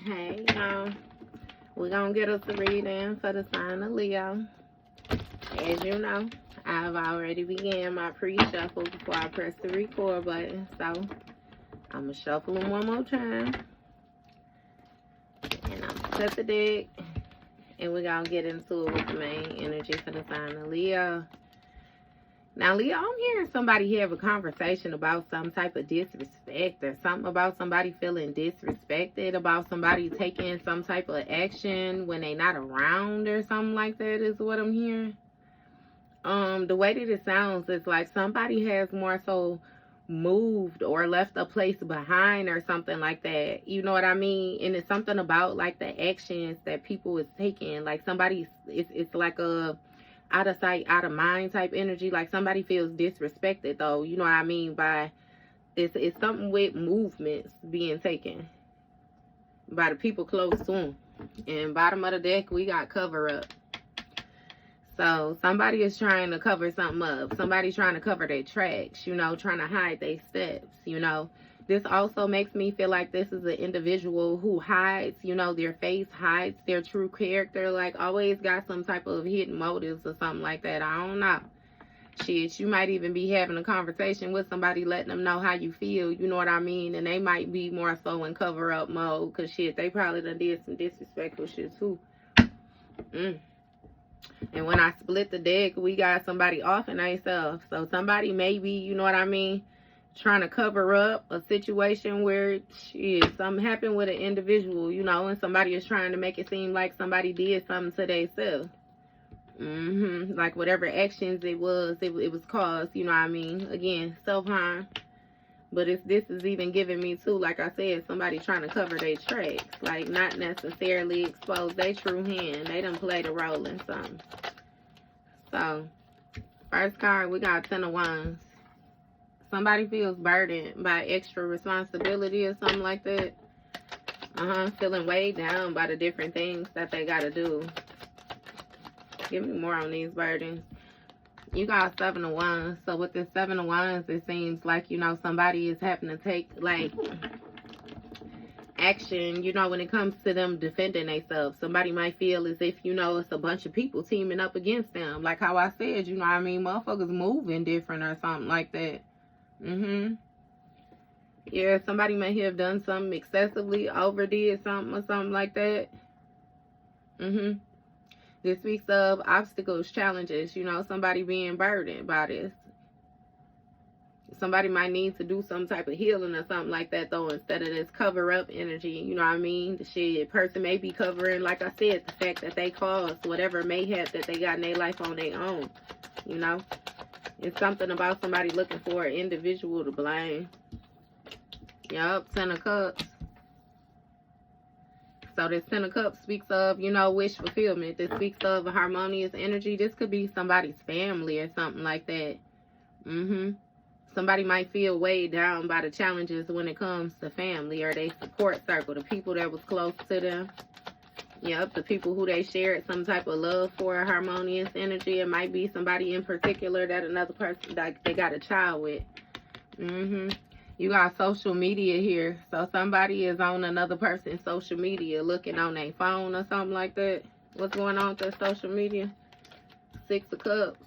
Hey, y'all. We're going to get us a reading for the sign of Leo. As you know, I've already began my pre-shuffle before I press the record button. So, I'm going to shuffle them one more time. And I'm going to set the deck. And we're going to get into it with the main energy for the sign of Leo. Now, Leo, I'm hearing somebody have a conversation about some type of disrespect or something about somebody feeling disrespected, about somebody taking some type of action when they not around or something like that is what I'm hearing. The way that it sounds is like somebody has more so moved or left a place behind or something like that. You know what I mean? And it's something about like the actions that people is taking. Like somebody, it's like a out of sight, out of mind type energy. Like somebody feels disrespected though. You know what I mean? By it's something with movements being taken by the people close to them. And bottom of the deck, we got cover up. So somebody is trying to cover something up. Somebody's trying to cover their tracks, you know, trying to hide their steps, you know. This also makes me feel like this is an individual who hides, you know, their face, hides their true character, like always got some type of hidden motives or something like that. I don't know. Shit, you might even be having a conversation with somebody, letting them know how you feel, you know what I mean? And they might be more so in cover-up mode because, shit, they probably done did some disrespectful shit, too. And when I split the deck, we got somebody off in themselves. So somebody may be, you know what I mean, trying to cover up a situation where shit, something happened with an individual, you know, and somebody is trying to make it seem like somebody did something to themselves. Like whatever actions it was caused, you know what I mean? Again, self-harm. But if this is even giving me too, like I said, somebody trying to cover their tracks. Like not necessarily expose their true hand. They done played a role in something. So, first card, we got 10 of Wands. Somebody feels burdened by extra responsibility or something like that. Feeling weighed down by the different things that they got to do. Give me more on these burdens. You got 7 of Wands. So with this 7 of Wands, it seems like, you know, somebody is having to take, like, action, you know, when it comes to them defending themselves. Somebody might feel as if, you know, it's a bunch of people teaming up against them. Like how I said, you know what I mean? Motherfuckers moving different or something like that. Yeah, somebody may have done something excessively, overdid something or something like that. This speaks of obstacles, challenges, you know, somebody being burdened by this. Somebody might need to do some type of healing or something like that, though, instead of this cover-up energy, you know what I mean? The shit, person may be covering, like I said, the fact that they caused whatever mayhap that they got in their life on their own, you know? It's something about somebody looking for an individual to blame. Yup, 10 of Cups. So this 10 of Cups speaks of, you know, wish fulfillment. This speaks of a harmonious energy. This could be somebody's family or something like that. Somebody might feel weighed down by the challenges when it comes to family or their support circle, the people that was close to them. Yep, the people who they shared some type of love for, a harmonious energy. It might be somebody in particular that another person, that they got a child with. You got social media here. So somebody is on another person's social media looking on their phone or something like that. What's going on with their social media? 6 of Cups.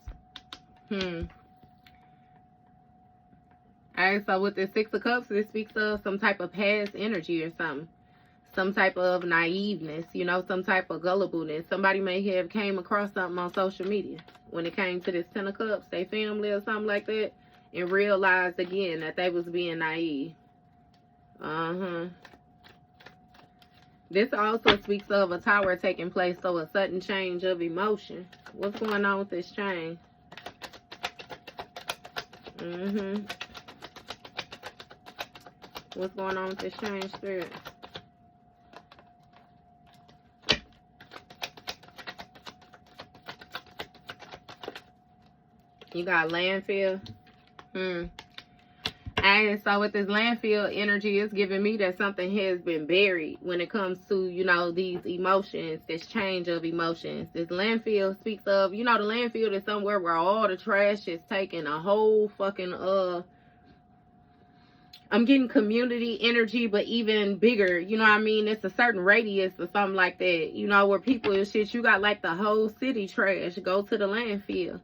Alright, so with the 6 of Cups, this speaks of some type of past energy or something. Some type of naiveness, you know, some type of gullibleness. Somebody may have came across something on social media when it came to this 10 of Cups, their family or something like that. And realized again that they was being naive. This also speaks of a tower taking place, so a sudden change of emotion. What's going on with this change? What's going on with this change, Spirit? You got landfill. And so with this landfill energy, it's giving me that something has been buried when it comes to, you know, these emotions, this change of emotions. This landfill speaks of, you know, the landfill is somewhere where all the trash is taken, a whole fucking, I'm getting community energy, but even bigger. You know what I mean? It's a certain radius or something like that. You know, where people and shit, you got like the whole city trash. Go to the landfill.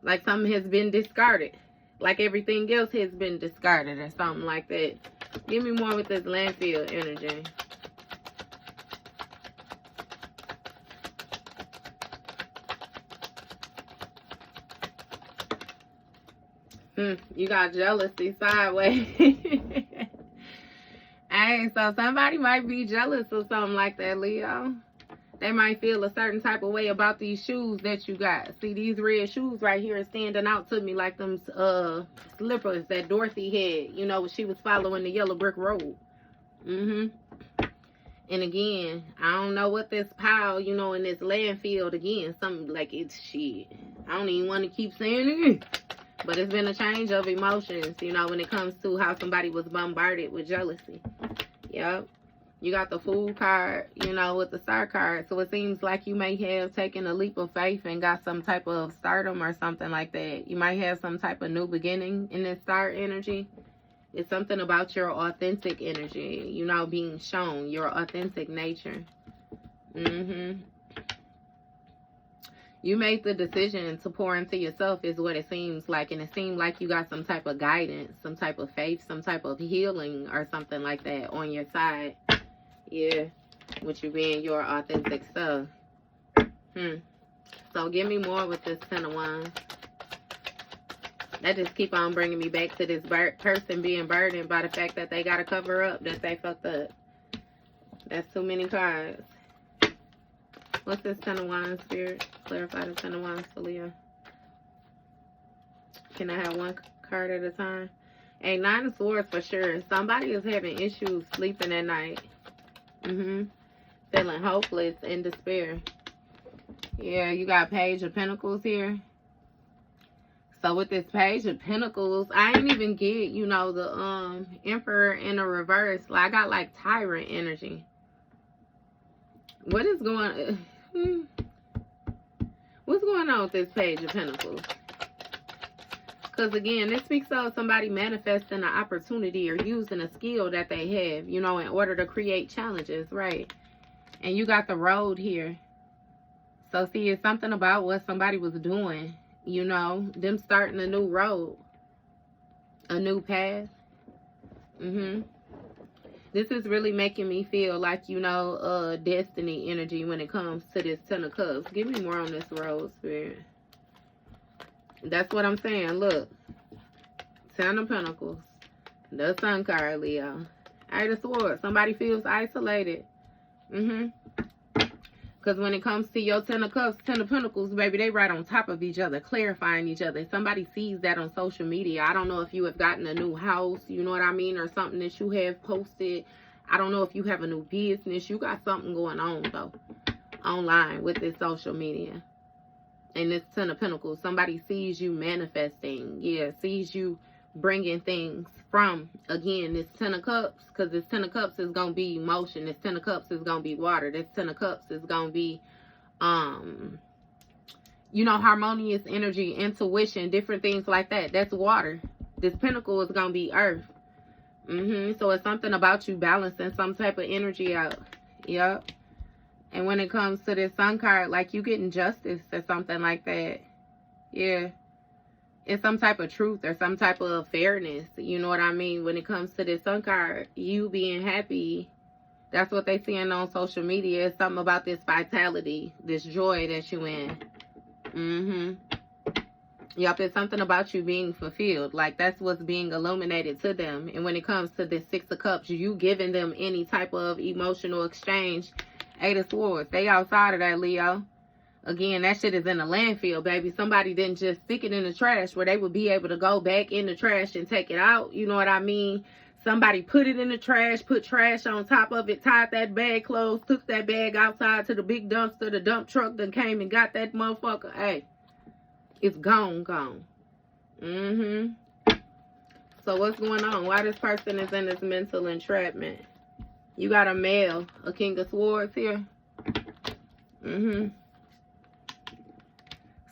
Like something has been discarded. Like everything else has been discarded or something like that. Give me more with this landfill energy. You got jealousy sideways. Hey, so somebody might be jealous or something like that, Leo. They might feel a certain type of way about these shoes that you got. See, these red shoes right here are standing out to me like them slippers that Dorothy had, you know, when she was following the yellow brick road. And again, I don't know what this pile, you know, in this landfill, again, something like it's shit. I don't even want to keep saying it. But it's been a change of emotions, you know, when it comes to how somebody was bombarded with jealousy. Yep. You got the Fool card, you know, with the Star card. So it seems like you may have taken a leap of faith and got some type of stardom or something like that. You might have some type of new beginning in this Star energy. It's something about your authentic energy, you know, being shown, your authentic nature. You made the decision to pour into yourself is what it seems like. And it seemed like you got some type of guidance, some type of faith, some type of healing or something like that on your side. Yeah, with you being your authentic self. So give me more with this Ten of Wands. That just keep on bringing me back to this person being burdened by the fact that they got to cover up that they fucked up. That's too many cards. What's this Ten of Wands, Spirit? Clarify the Ten of Wands for Leo. Can I have one card at a time? A Nine of Swords for sure. Somebody is having issues sleeping at night. Feeling hopeless and despair. Yeah, you got Page of Pentacles here. So with this Page of Pentacles, I ain't even get, you know, the Emperor in a reverse. Like, I got like Tyrant energy. What is going what's going on with this Page of Pentacles? Because again, this speaks of somebody manifesting an opportunity or using a skill that they have, you know, in order to create challenges, right? And you got the Road here. So see, it's something about what somebody was doing, you know, them starting a new road, a new path. This is really making me feel like, you know, destiny energy when it comes to this Ten of Cups. Give me more on this Road, Spirit. That's what I'm saying. Look. Ten of Pentacles. The Sun card, Leo. Eight of Swords. Somebody feels isolated. Because when it comes to your Ten of Cups, Ten of Pentacles, baby, they right on top of each other, clarifying each other. Somebody sees that on social media. I don't know if you have gotten a new house, you know what I mean, or something that you have posted. I don't know if you have a new business. You got something going on, though, online with this social media. And this Ten of Pentacles, somebody sees you manifesting. Yeah, sees you bringing things from, again, this Ten of Cups. Because this Ten of Cups is going to be emotion. This Ten of Cups is going to be water. This Ten of Cups is going to be, you know, harmonious energy, intuition, different things like that. That's water. This Pentacle is going to be earth. So it's something about you balancing some type of energy out. Yep. And when it comes to this Sun card, like you getting justice or something like that. Yeah. It's some type of truth or some type of fairness. You know what I mean? When it comes to this Sun card, you being happy. That's what they seeing on social media. It's something about this vitality, this joy that you in. Yep, it's something about you being fulfilled. Like, that's what's being illuminated to them. And when it comes to this Six of Cups, you giving them any type of emotional exchange. Eight of Swords. They outside of that, Leo. Again, that shit is in a landfill, baby. Somebody didn't just stick it in the trash where they would be able to go back in the trash and take it out. You know what I mean? Somebody put it in the trash, put trash on top of it, tied that bag closed, took that bag outside to the big dumpster. The dump truck then came and got that motherfucker. Hey, it's gone. So what's going on? Why this person is in this mental entrapment? You got a male, a King of Swords here.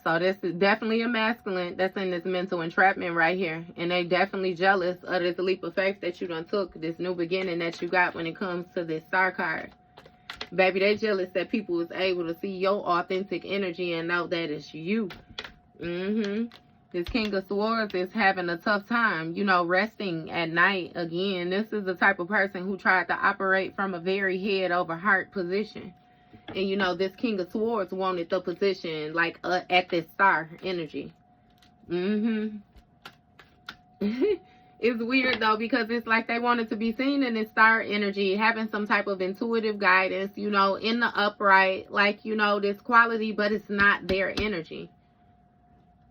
So this is definitely a masculine that's in this mental entrapment right here. And they definitely jealous of this leap of faith that you done took, this new beginning that you got when it comes to this star card. Baby, they jealous that people is able to see your authentic energy and know that it's you. This King of Swords is having a tough time, you know, resting at night. Again, this is the type of person who tried to operate from a very head over heart position. And, you know, this King of Swords wanted the position, like, at this star energy. It's weird, though, because it's like they wanted to be seen in this star energy, having some type of intuitive guidance, you know, in the upright, like, you know, this quality, but it's not their energy.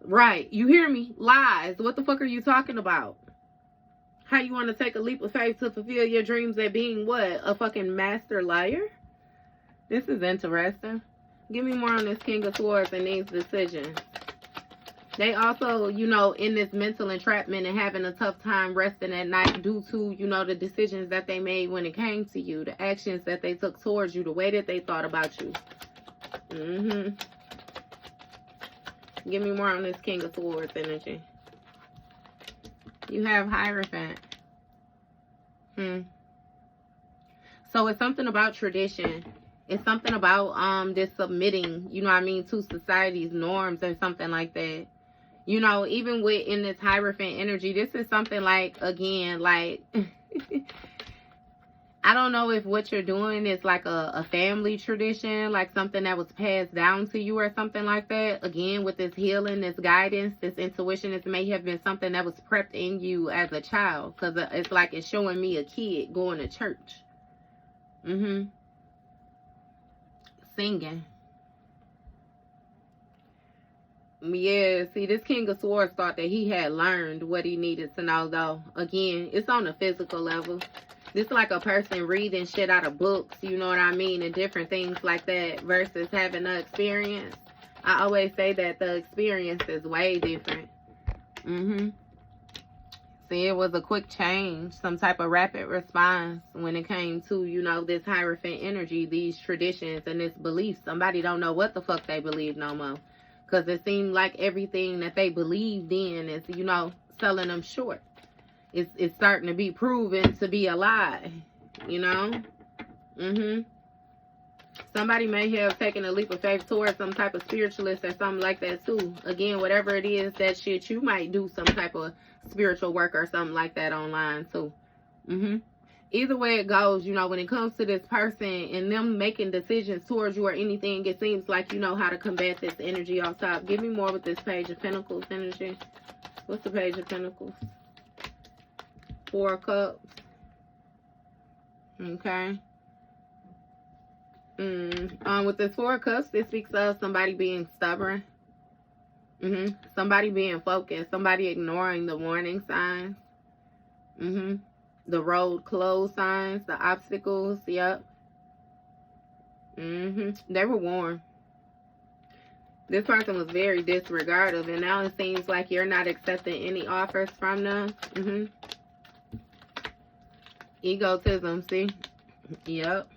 Right. You hear me? Lies. What the fuck are you talking about? How you want to take a leap of faith to fulfill your dreams at being what? A fucking master liar? This is interesting. Give me more on this King of Swords and these decisions. They also, you know, in this mental entrapment and having a tough time resting at night due to, you know, the decisions that they made when it came to you, the actions that they took towards you, the way that they thought about you. Give me more on this King of Swords energy. You have Hierophant. So it's something about tradition. It's something about this submitting, you know what I mean, to society's norms or something like that. You know, even with in this Hierophant energy, this is something like, again, like, I don't know if what you're doing is like a family tradition, like something that was passed down to you or something like that. Again, with this healing, this guidance, this intuition, this may have been something that was prepped in you as a child. Because it's like it's showing me a kid going to church. Singing. Yeah, see, this King of Swords thought that he had learned what he needed to know, though. Again, it's on a physical level. This is like a person reading shit out of books, you know what I mean, and different things like that versus having the experience. I always say that the experience is way different. See, it was a quick change, some type of rapid response when it came to, you know, this Hierophant energy, these traditions and this belief. Somebody don't know what the fuck they believe no more. Because it seemed like everything that they believed in is, you know, selling them short. It's starting to be proven to be a lie, you know? Somebody may have taken a leap of faith towards some type of spiritualist or something like that too. Again, whatever it is, that shit, you might do some type of spiritual work or something like that online too. Either way it goes, you know, when it comes to this person and them making decisions towards you or anything, it seems like you know how to combat this energy off top. Give me more with this Page of Pentacles energy. What's the Page of Pentacles? 4 of Cups. Okay. With this 4 of Cups, this speaks of somebody being stubborn. Somebody being focused. Somebody ignoring the warning signs. The road closed signs. The obstacles. Yep. They were warned. This person was very disregarded, and now it seems like you're not accepting any offers from them. Egotism, see? Yep.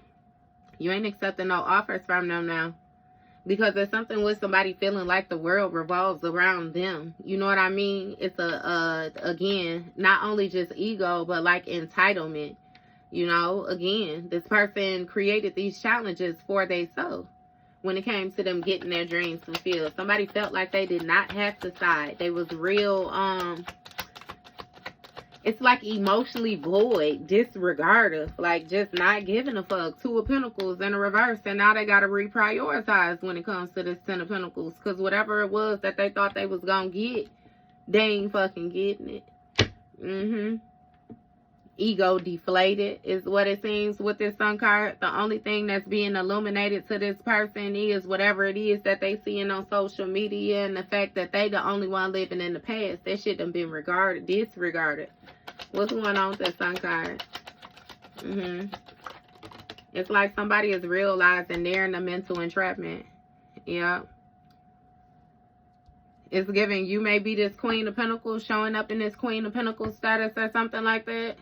You ain't accepting no offers from them now. Because there's something with somebody feeling like the world revolves around them. You know what I mean? It's again, not only just ego, but like entitlement. You know, again, this person created these challenges for themselves when it came to them getting their dreams fulfilled. Somebody felt like they did not have to side. They was real, it's like emotionally void, disregarded, like just not giving a fuck. 2 of Pentacles in a reverse, and now they got to reprioritize when it comes to this 10 of Pentacles, because whatever it was that they thought they was gonna get, they ain't fucking getting it. Ego deflated is what it seems with this Sun card. The only thing that's being illuminated to this person is whatever it is that they seeing on social media, and the fact that they the only one living in the past. That shit done been disregarded. What's going on with this Sun card? It's like somebody is realizing they're in a mental entrapment. Yeah. It's giving you may be this Queen of Pentacles showing up in this Queen of Pentacles status or something like that.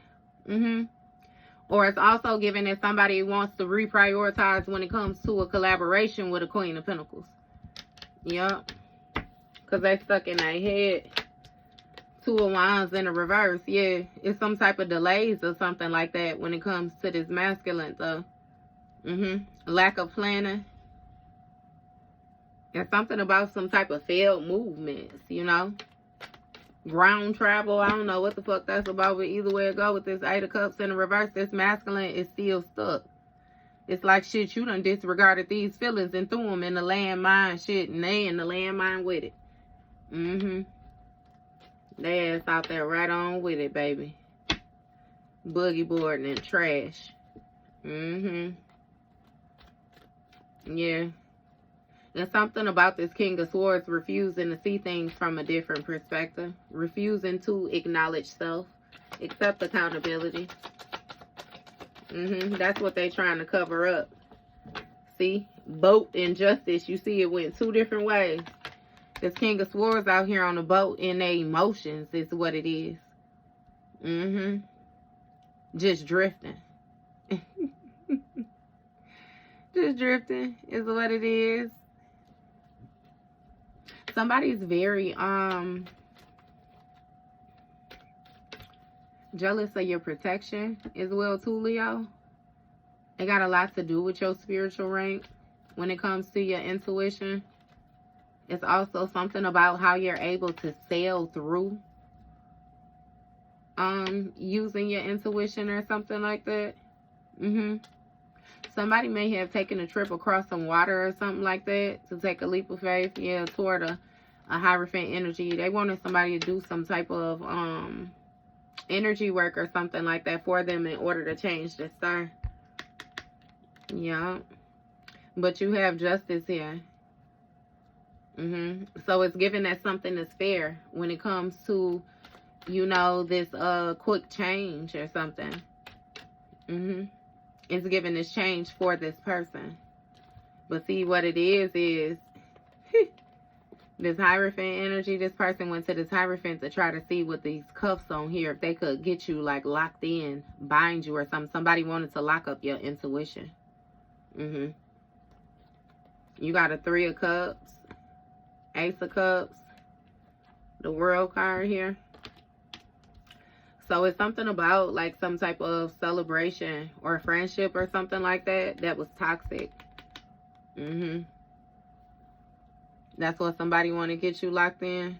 Or it's also giving that somebody wants to reprioritize when it comes to a collaboration with a Queen of Pentacles. Yep. Because they stuck in their head. Two of Wands in the reverse. Yeah, it's some type of delays or something like that when it comes to this masculine though. Lack of planning. And something about some type of failed movements, you know. Ground travel. I don't know what the fuck that's about, but either way it go with this 8 of Cups in the reverse, this masculine is still stuck. It's like, shit, you done disregarded these feelings and threw them in the landmine shit, and they in the landmine with it. They ass out there right on with it, baby. Boogie boarding and trash. Yeah. There's something about this King of Swords refusing to see things from a different perspective. Refusing to acknowledge self. Accept accountability. That's what they trying to cover up. See? Boat and justice. You see it went 2 different ways. This King of Swords out here on the boat in their emotions is what it is. Just drifting. Just drifting is what it is. Somebody's very jealous of your protection as well too, Leo. It got a lot to do with your spiritual rank when it comes to your intuition. It's also something about how you're able to sail through using your intuition or something like that. Somebody may have taken a trip across some water or something like that to take a leap of faith, yeah, toward a Hierophant energy. They wanted somebody to do some type of energy work or something like that for them in order to change the star. Yeah. But you have justice here. So it's given that something is fair when it comes to, you know, this quick change or something. It's given this change for this person. But see, what it is this Hierophant energy, this person went to this Hierophant to try to see with these cuffs on here, if they could get you like locked in, bind you or something. Somebody wanted to lock up your intuition. You got a 3 of Cups, Ace of Cups, the World card here. So it's something about like some type of celebration or friendship or something like that that was toxic. That's what somebody want to get you locked in.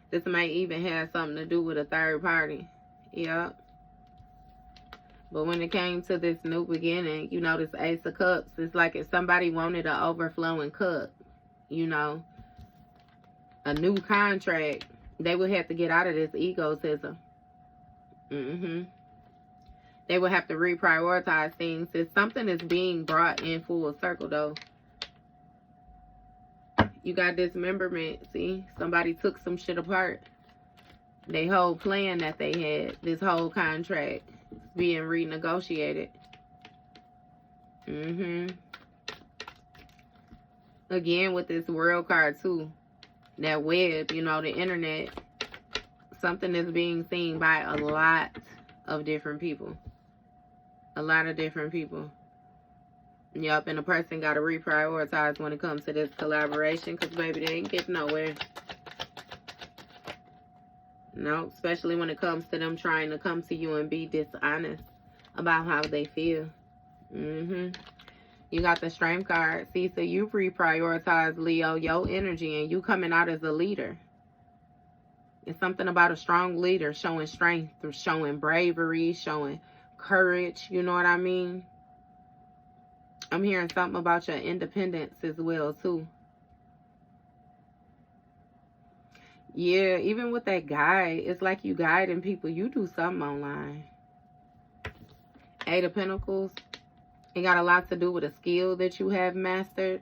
This might even have something to do with a third party. Yep. But when it came to this new beginning, you know, this Ace of Cups, it's like if somebody wanted an overflowing cup, you know, a new contract, they would have to get out of this egotism. They would have to reprioritize things. If something is being brought in full circle, though. You got dismemberment. See, somebody took some shit apart. They whole plan that they had, this whole contract, is being renegotiated. Again, with this World card too, that web, you know, the internet, something is being seen by a lot of different people. A lot of different people. Yup, and a person got to reprioritize when it comes to this collaboration, because, baby, they ain't get nowhere. No, especially when it comes to them trying to come to you and be dishonest about how they feel. You got the Strength card. See, so you reprioritize, Leo, your energy, and you coming out as a leader. It's something about a strong leader showing strength, showing bravery, showing courage. You know what I mean? I'm hearing something about your independence as well, too. Yeah, even with that guide, it's like you guiding people. You do something online. 8 of Pentacles. It got a lot to do with a skill that you have mastered.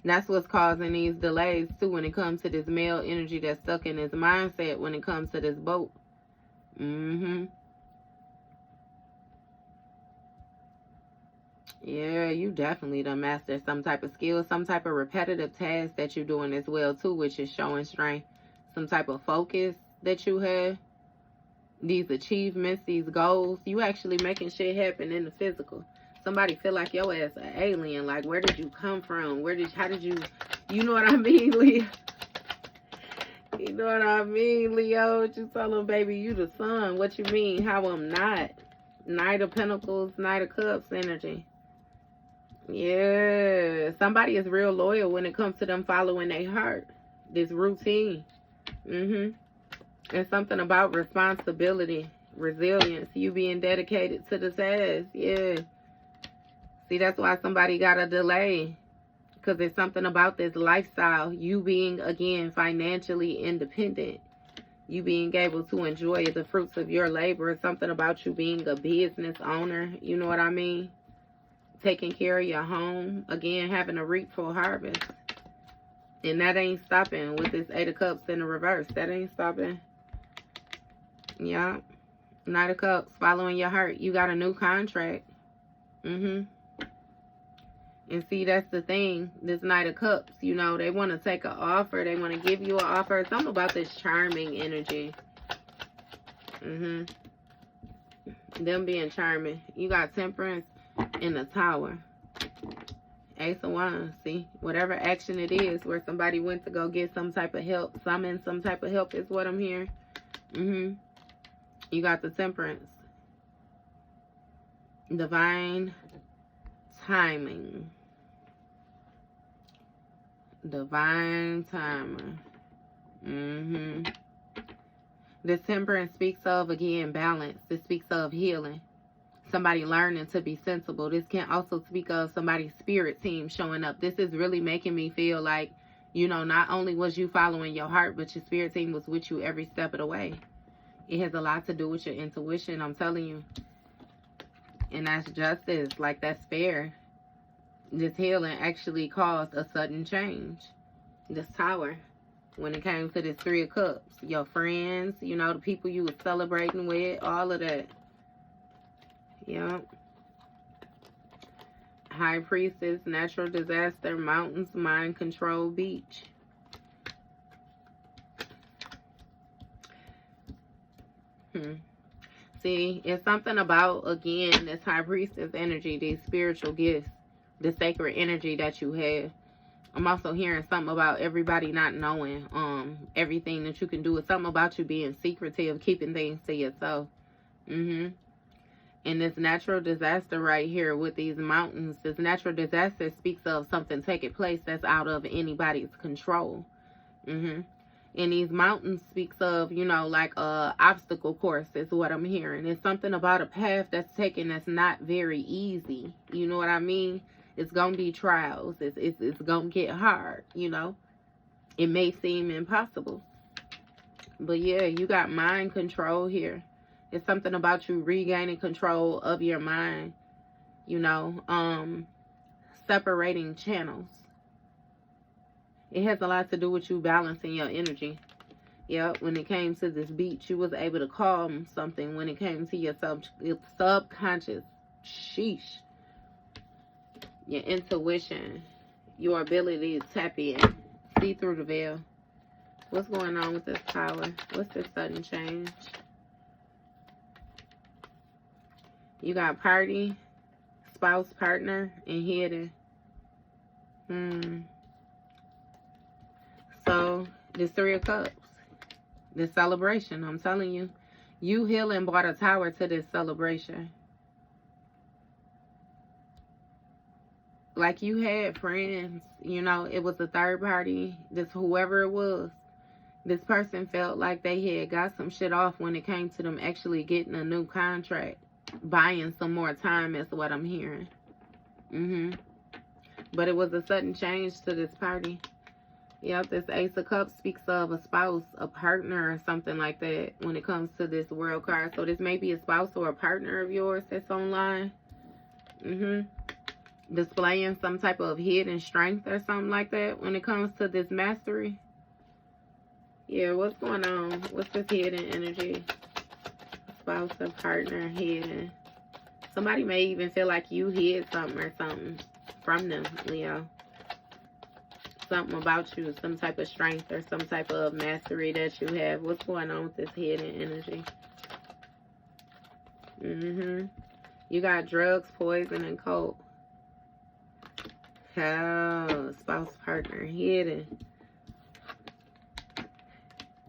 That's what's causing these delays, too, when it comes to this male energy that's stuck in his mindset when it comes to this boat. Yeah, you definitely done mastered some type of skill, some type of repetitive task that you're doing as well, too, which is showing strength. Some type of focus that you have. These achievements, these goals. You actually making shit happen in the physical. Somebody feel like your ass an alien. Like, where did you come from? How did you You know what I mean, Leo? You know what I mean, Leo? What you tell them, baby, you the sun. What you mean? How I'm not? Knight of Pentacles, Knight of Cups energy. Yeah. Somebody is real loyal when it comes to them following their heart. This routine. And something about responsibility, resilience, you being dedicated to the task. Yeah. See, that's why somebody got a delay. Because there's something about this lifestyle. You being, again, financially independent. You being able to enjoy the fruits of your labor. Something about you being a business owner. You know what I mean? Taking care of your home. Again, having a reap full harvest. And that ain't stopping with this 8 of Cups in the reverse. That ain't stopping. Yeah. Knight of Cups. Following your heart. You got a new contract. And see, that's the thing. This Knight of Cups, you know, they want to take an offer. They want to give you an offer. Something about this charming energy. Them being charming. You got Temperance in the Tower. Ace of Wands. See, whatever action it is where somebody went to go get some type of help. Summon some type of help is what I'm hearing. You got the Temperance. Divine timing. Divine timer. This Temperance speaks of, again, balance. This speaks of healing. Somebody learning to be sensible. This can also speak of somebody's spirit team showing up. This is really making me feel like, you know, not only was you following your heart, but your spirit team was with you every step of the way. It has a lot to do with your intuition, I'm telling you. And that's justice. Like, that's fair. This healing actually caused a sudden change. This Tower, when it came to this 3 of Cups, your friends, you know, the people you were celebrating with, all of that. Yep. High Priestess, natural disaster, mountains, mind control, beach. See, it's something about, again, this High Priestess energy, these spiritual gifts, the sacred energy that you have. I'm also hearing something about everybody not knowing everything that you can do. It's something about you being secretive, keeping things to yourself. And this natural disaster right here with these mountains, this natural disaster speaks of something taking place that's out of anybody's control. And these mountains speaks of, you know, like a obstacle course is what I'm hearing. It's something about a path that's taken that's not very easy. You know what I mean? It's going to be trials. It's going to get hard, you know. It may seem impossible. But yeah, you got mind control here. It's something about you regaining control of your mind, you know, separating channels. It has a lot to do with you balancing your energy. Yep, when it came to this beach, you was able to calm something when it came to your subconscious. Sheesh. Your intuition. Your ability to tap in. See through the veil. What's going on with this Tower? What's this sudden change? You got party, spouse, partner, and hidden. So, this 3 of Cups. This celebration, I'm telling you. You healing brought a Tower to this celebration. Like you had friends, you know, it was a third party. This whoever it was. This person felt like they had got some shit off when it came to them actually getting a new contract. Buying some more time is what I'm hearing. But it was a sudden change to this party. Yep, this Ace of Cups speaks of a spouse, a partner, or something like that when it comes to this World card. So this may be a spouse or a partner of yours that's online. Displaying some type of hidden strength or something like that when it comes to this mastery. Yeah, what's going on? What's this hidden energy? Spouse or partner hidden. Somebody may even feel like you hid something or something from them, Leo. Something about you, some type of strength or some type of mastery that you have. What's going on with this hidden energy? You got drugs, poison, and cult. Cow, spouse, partner, hidden.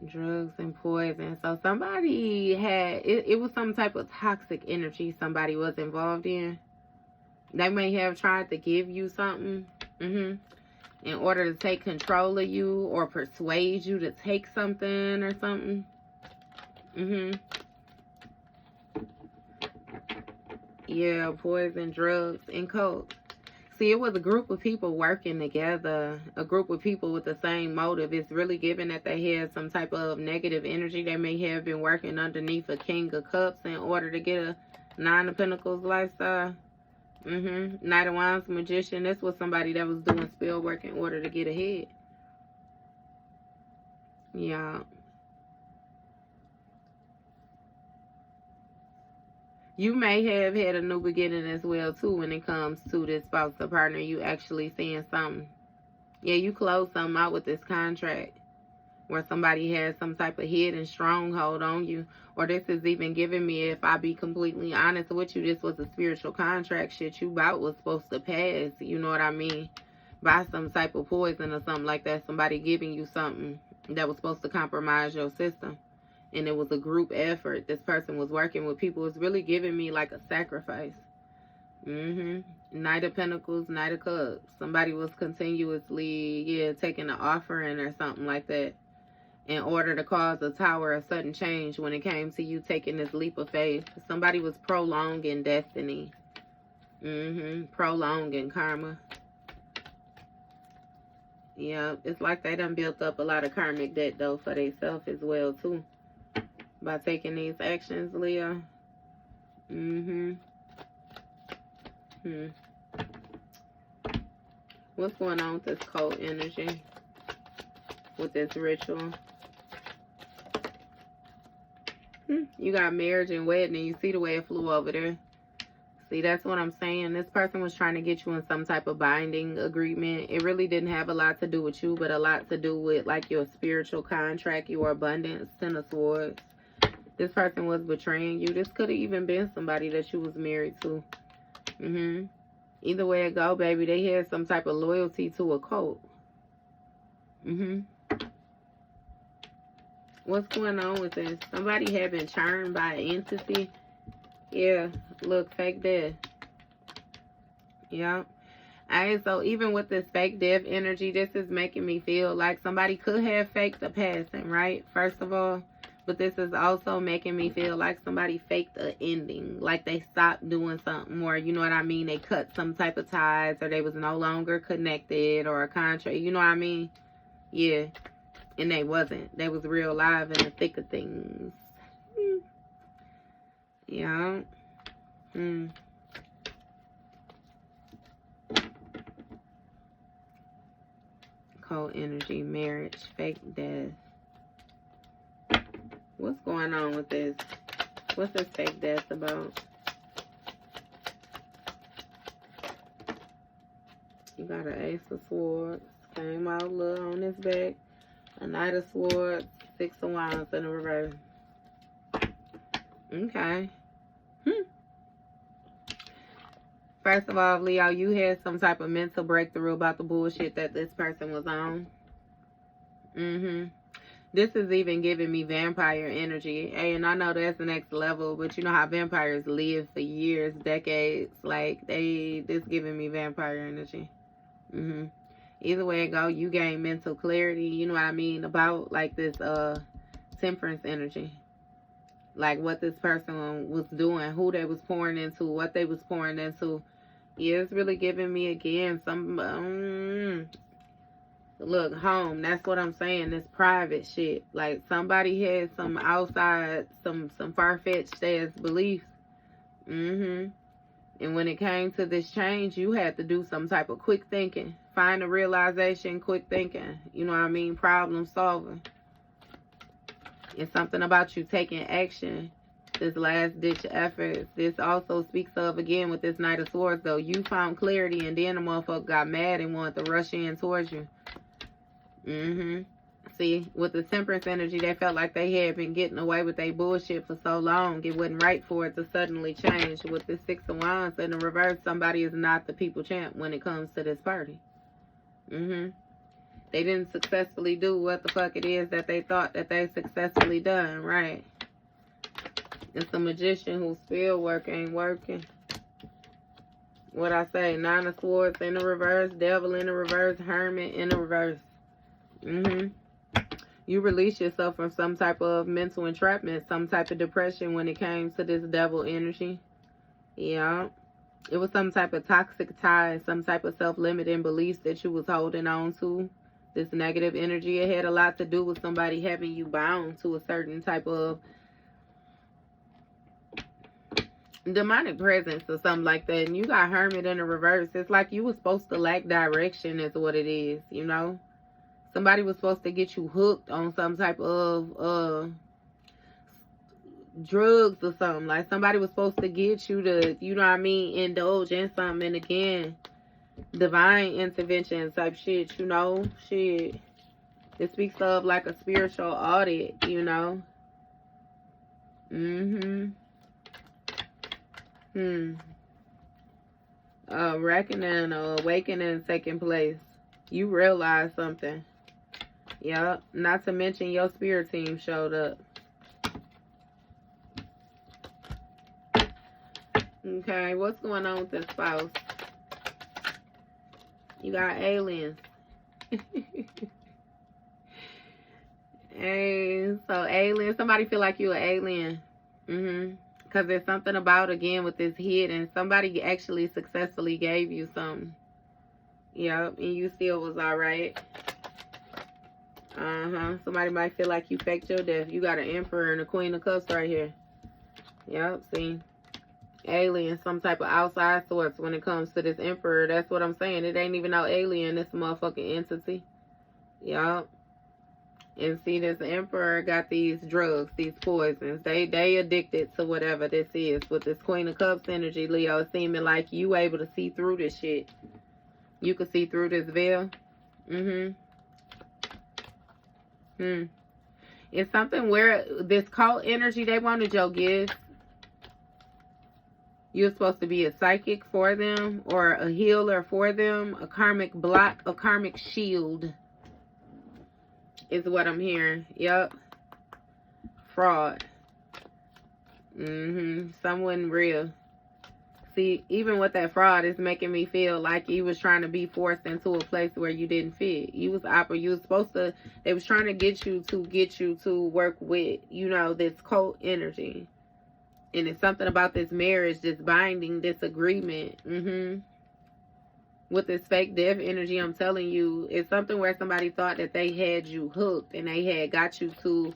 Drugs and poison. So somebody had, it was some type of toxic energy somebody was involved in. They may have tried to give you something in order to take control of you or persuade you to take something or something. Yeah, poison, drugs, and coke. See, it was a group of people working together, a group of people with the same motive. It's really given that they had some type of negative energy. They may have been working underneath a King of Cups in order to get a Nine of Pentacles lifestyle. Knight of Wands, Magician. This was somebody that was doing spell work in order to get ahead. Yeah. You may have had a new beginning as well, too, when it comes to this spouse or partner. You actually seeing something. Yeah, you closed something out with this contract where somebody has some type of hidden stronghold on you. Or this is even giving me, if I be completely honest with you, this was a spiritual contract. Shit you about was supposed to pass. You know what I mean? By some type of poison or something like that. Somebody giving you something that was supposed to compromise your system. And it was a group effort. This person was working with people. It's really giving me like a sacrifice. Knight of Pentacles, Knight of Cups. Somebody was continuously, taking an offering or something like that in order to cause a tower of sudden change when it came to you taking this leap of faith. Somebody was prolonging destiny. Prolonging karma. Yeah, it's like they done built up a lot of karmic debt, though, for themselves as well, too. By taking these actions, Leo. What's going on with this cold energy? With this ritual? You got marriage and wedding, and you see the way it flew over there. See, that's what I'm saying. This person was trying to get you in some type of binding agreement. It really didn't have a lot to do with you, but a lot to do with, like, your spiritual contract, your abundance. Ten of Swords. This person was betraying you. This could have even been somebody that you was married to. Either way it go, baby, they had some type of loyalty to a cult. What's going on with this? Somebody had been churned by an entity. Yeah, look, fake death. Yeah. Alright, so even with this fake death energy, this is making me feel like somebody could have faked a passing, right? First of all. But this is also making me feel like somebody faked an ending. Like they stopped doing something, or you know what I mean? They cut some type of ties, or they was no longer connected, or a contract. You know what I mean? Yeah. And they wasn't. They was real live in the thick of things. Yeah. Cold energy, marriage, fake death. What's going on with this? What's this fake death about? You got an Ace of Swords. Came out a little on this back. A Knight of Swords. Six of Wands in the reverse. Okay. First of all, Leo, you had some type of mental breakthrough about the bullshit that this person was on. This is even giving me vampire energy. Hey, and I know that's the next level, but you know how vampires live for years, decades. Like, this giving me vampire energy. Either way it go, you gain mental clarity, you know what I mean, about, like, this temperance energy. Like, what this person was doing, who they was pouring into, what they was pouring into. Yeah, it's really giving me, again, some... Look, home, that's what I'm saying. This private shit. Like, somebody had some outside, some far-fetched ass beliefs. And when it came to this change, you had to do some type of quick thinking. Find a realization, quick thinking. You know what I mean? Problem solving. It's something about you taking action. This last-ditch effort. This also speaks of, again, with this Knight of Swords, though. You found clarity, and then the motherfucker got mad and wanted to rush in towards you. See, with the temperance energy, they felt like they had been getting away with their bullshit for so long. It wasn't right for it to suddenly change. With the Six of Wands in the reverse, somebody is not the people champ when it comes to this party. They didn't successfully do what the fuck it is that they thought that they successfully done, right? It's the Magician whose spell work ain't working. What I say, Nine of Swords in the reverse, Devil in the reverse, Hermit in the reverse. You release yourself from some type of mental entrapment, some type of depression when it came to this devil energy. Yeah. It was some type of toxic tie, some type of self-limiting beliefs that you was holding on to. This negative energy, it had a lot to do with somebody having you bound to a certain type of demonic presence or something like that. And you got Hermit in the reverse. It's like you was supposed to lack direction is what it is, you know? Somebody was supposed to get you hooked on some type of drugs or something. Like somebody was supposed to get you to, you know what I mean, indulge in something. And again, divine intervention type shit, you know? Shit. It speaks of like a spiritual audit, you know? Reckoning or awakening taking place. You realize something. Yep. Not to mention your spirit team showed up. Okay, what's going on with this spouse? You got aliens. Hey, so alien. Somebody feel like you're an alien. Because there's something about, again, with this hidden. Somebody actually successfully gave you something. Yep, and you still was alright. Somebody might feel like you faked your death. You got an Emperor and a Queen of Cups right here. Yep, see? Alien, some type of outside source when it comes to this Emperor. That's what I'm saying. It ain't even no alien. It's a motherfucking entity. Yep. And see, this Emperor got these drugs, these poisons. They addicted to whatever this is. With this Queen of Cups energy, Leo, it's seeming like you able to see through this shit. You can see through this veil. It's something where this cult energy, they wanted your gifts. You're supposed to be a psychic for them or a healer for them. A karmic block, a karmic shield is what I'm hearing. Yep. Fraud. Someone real. See, even with that fraud, it's making me feel like you was trying to be forced into a place where you didn't fit. You was supposed to, they was trying to get you to work with, you know, this cult energy. And it's something about this marriage, this binding, this agreement. With this fake death energy, I'm telling you, it's something where somebody thought that they had you hooked and they had got you to,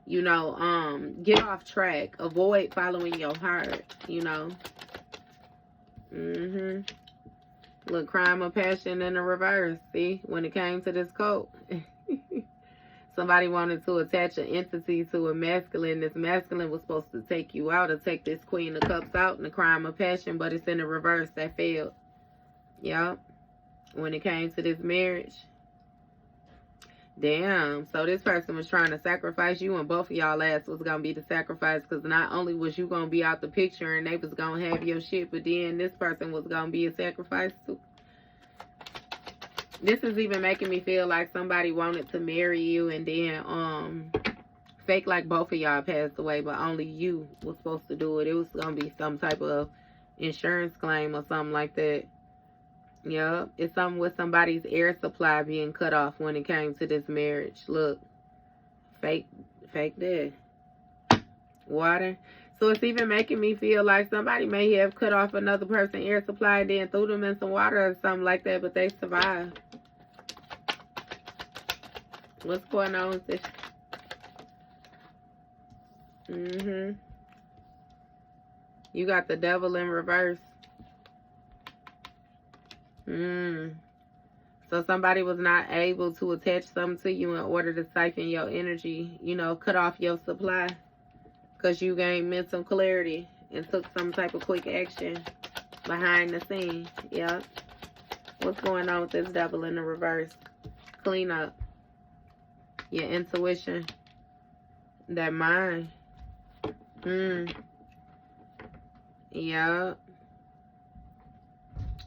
you know, get off track. Avoid following your heart, you know. Look, crime of passion in the reverse. See, when it came to this cult. Somebody wanted to attach an entity to a masculine. This masculine was supposed to take you out or take this Queen of Cups out in the crime of passion, but it's in the reverse. That failed. Yep. When it came to this marriage. Damn. So this person was trying to sacrifice you, and both of y'all ass was going to be the sacrifice, because not only was you going to be out the picture and they was going to have your shit, but then this person was going to be a sacrifice too. This is even making me feel like somebody wanted to marry you and then fake like both of y'all passed away, but only you was supposed to do it. It was going to be some type of insurance claim or something like that. Yep. It's something with somebody's air supply being cut off when it came to this marriage. Look. Fake death. Water. So it's even making me feel like somebody may have cut off another person's air supply and then threw them in some water or something like that, but they survived. What's going on with this? You got the Devil in reverse. So somebody was not able to attach something to you in order to siphon your energy, you know, cut off your supply. Because you gained mental clarity and took some type of quick action behind the scene. Yeah. What's going on with this Devil in the reverse? Clean up. Your intuition. That mind. Yeah.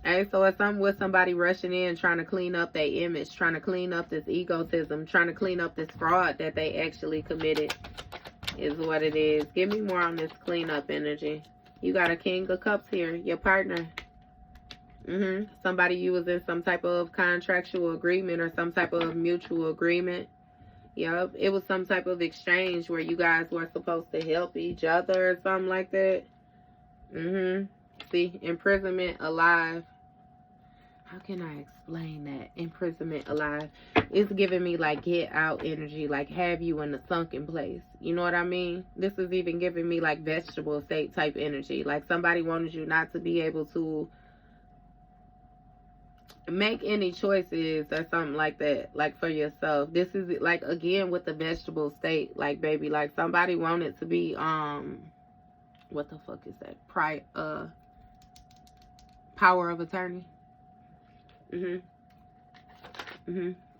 Hey, so it's something with somebody rushing in, trying to clean up their image, trying to clean up this egotism, trying to clean up this fraud that they actually committed, is what it is. Give me more on this cleanup energy. You got a King of Cups here, your partner. Somebody you was in some type of contractual agreement or some type of mutual agreement. Yep, it was some type of exchange where you guys were supposed to help each other or something like that. See, imprisonment alive. How can I explain that? Imprisonment alive. It's giving me like get out energy, like have you in the sunken place. You know what I mean? This is even giving me like vegetable state type energy. Like somebody wanted you not to be able to make any choices or something like that, like for yourself. This is like, again, with the vegetable state, like, baby, like somebody wanted to be, what the fuck is that? Power of attorney.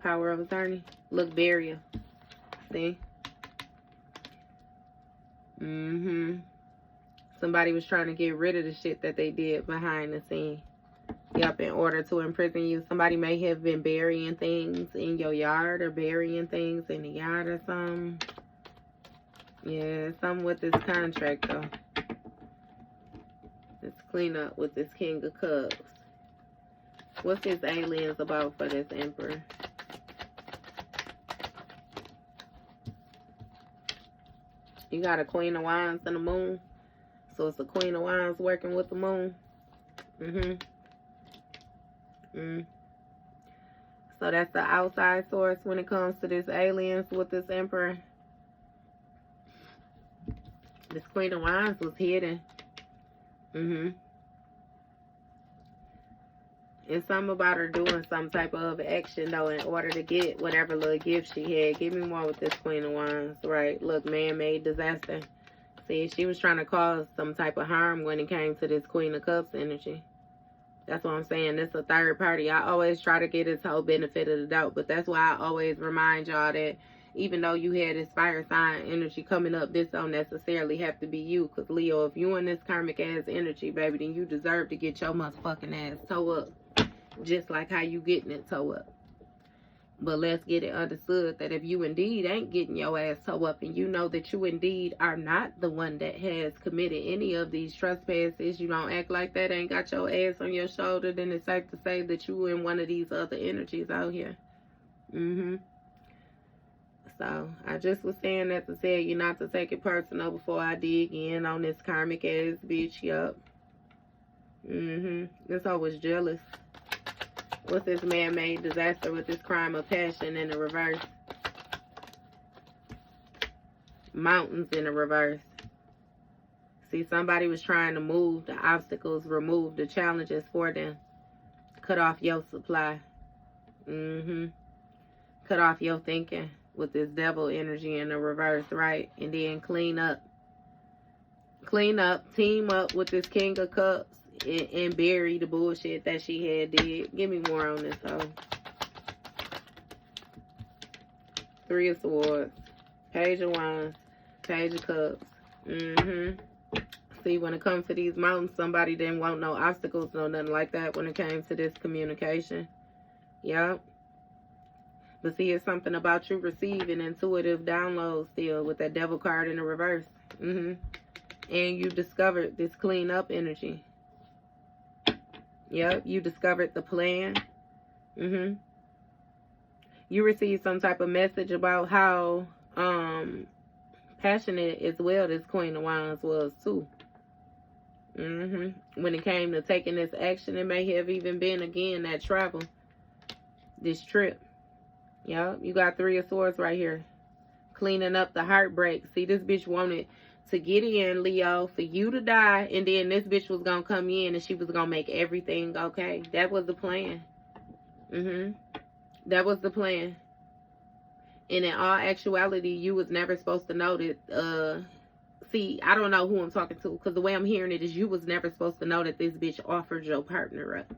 Power of attorney. Look, barrier. See? Somebody was trying to get rid of the shit that they did behind the scene. Yep, in order to imprison you. Somebody may have been burying things in your yard or burying things in the yard or something. Yeah, something with this contract, though. Let's clean up with this King of Cups. What's this aliens about for this Emperor? You got a Queen of Wands and a Moon. So it's a Queen of Wands working with the Moon. So that's the outside source when it comes to this aliens with this Emperor. This Queen of Wands was hidden. It's something about her doing some type of action, though, in order to get whatever little gift she had. Give me more with this Queen of Wands. Right, look, man-made disaster. See, she was trying to cause some type of harm when it came to this Queen of Cups energy. That's what I'm saying. It's a third party. I always try to get this whole benefit of the doubt, but that's why I always remind y'all that even though you had this fire sign energy coming up, this don't necessarily have to be you. Because, Leo, if you in this karmic-ass energy, baby, then you deserve to get your motherfucking ass toe up. Just like how you getting it toe up. But let's get it understood that if you indeed ain't getting your ass toe up and you know that you indeed are not the one that has committed any of these trespasses, you don't act like that, ain't got your ass on your shoulder, then it's safe to say that you in one of these other energies out here. So I just was saying that to tell you not to take it personal before I dig in on this karmic ass bitch. Yup. This hoe was jealous. What's this man-made disaster with this crime of passion in the reverse? Mountains in the reverse. See, somebody was trying to move the obstacles, remove the challenges for them. Cut off your supply. Cut off your thinking with this devil energy in the reverse, right? And then clean up. Clean up, team up with this King of Cups. And bury the bullshit that she had did. Give me more on this hoe. Three of Swords. Page of Wands. Page of Cups. See, when it comes to these mountains, somebody didn't want no obstacles, no nothing like that when it came to this communication. Yep. But see, it's something about you receiving intuitive downloads still with that devil card in the reverse. And you discovered this clean up energy. Yep, you discovered the plan. You received some type of message about how passionate as well this Queen of Wands was too. When it came to taking this action, it may have even been, again, that travel. This trip. Yep, you got Three of Swords right here. Cleaning up the heartbreak. See, this bitch wanted to get in, Leo, for you to die, and then this bitch was gonna come in and she was gonna make everything okay. That was the plan. That was the plan. And in all actuality, you was never supposed to know that, see, I don't know who I'm talking to, because the way I'm hearing it is you was never supposed to know that this bitch offered your partner up.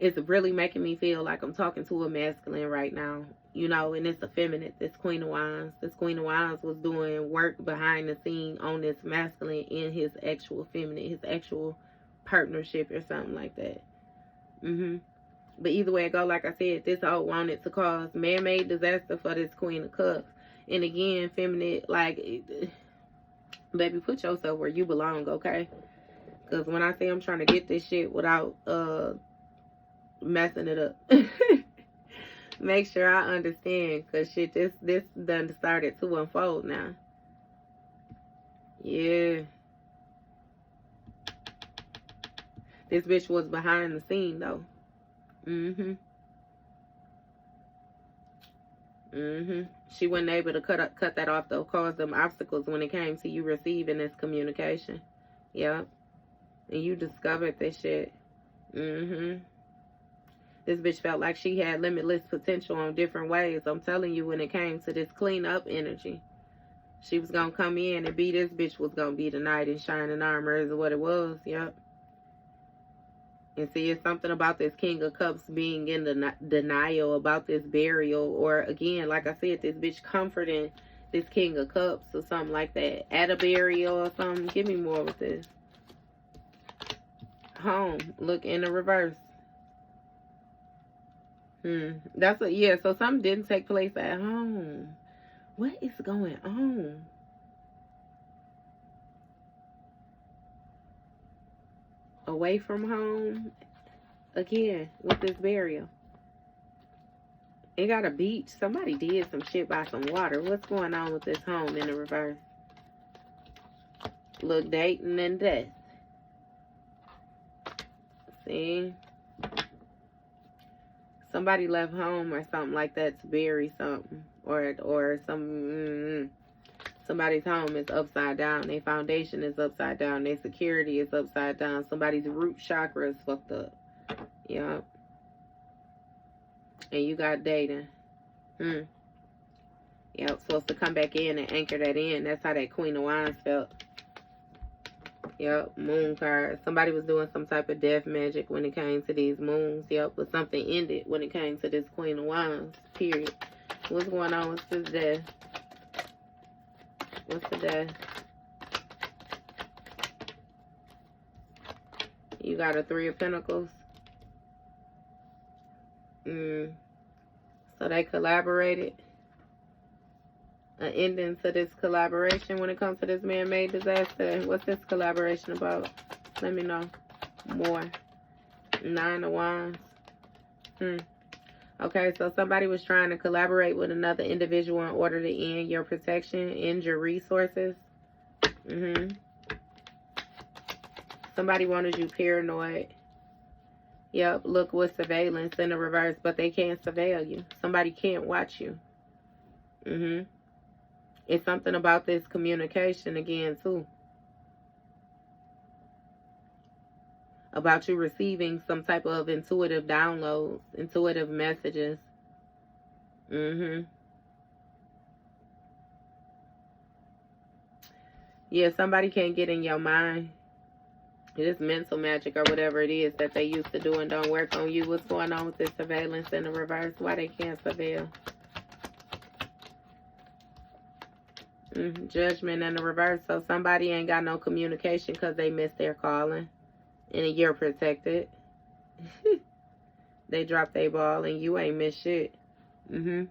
It's really making me feel like I'm talking to a masculine right now, you know, and it's a feminine, this Queen of Wands. This Queen of Wands was doing work behind the scene on this masculine in his actual feminine, his actual partnership or something like that. But either way it go, like I said, this hoe wanted to cause man-made disaster for this Queen of Cups. And again, feminine, like, baby, put yourself where you belong, okay? Because when I say I'm trying to get this shit without messing it up, make sure I understand. Because shit, this done started to unfold now. Yeah. This bitch was behind the scene, though. She wasn't able to cut that off, though, cause them obstacles when it came to you receiving this communication. Yep. And you discovered this shit. This bitch felt like she had limitless potential on different ways. I'm telling you, when it came to this cleanup energy, she was gonna come in and be this bitch was gonna be the knight in shining armor is what it was. Yep. And see, it's something about this King of Cups being in the denial about this burial. Or, again, like I said, this bitch comforting this King of Cups or something like that. At a burial or something. Give me more with this. Home. Look, in the reverse. That's what, yeah, so something didn't take place at home. What is going on? Away from home, again, with this burial. It got a beach. Somebody did some shit by some water. What's going on with this home in the reverse? Look, dating and death. See? Somebody left home or something like that to bury something. Or somebody's home is upside down. Their foundation is upside down. Their security is upside down. Somebody's root chakra is fucked up. Yep. And you got dating. Yep. Supposed to come back in and anchor that in. That's how that Queen of Wands felt. Yep. Moon card. Somebody was doing some type of death magic when it came to these moons. Yep. But something ended when it came to this Queen of Wands. Period. What's going on with this death? What's the death? You got a 3 of Pentacles. So they collaborated. An ending to this collaboration when it comes to this man-made disaster. What's this collaboration about? Let me know more. 9 of Wands. Okay, so somebody was trying to collaborate with another individual in order to end your protection, end your resources. Somebody wanted you paranoid. Yep, look, with surveillance in the reverse, but they can't surveil you. Somebody can't watch you. It's something about this communication again, too. About you receiving some type of intuitive downloads, intuitive messages. Yeah, somebody can't get in your mind. This mental magic or whatever it is that they used to do and don't work on you. What's going on with this surveillance in the reverse? Why they can't surveil? Judgment in the reverse. So somebody ain't got no communication because they missed their calling. And you're protected. They dropped their ball and you ain't missed shit. It's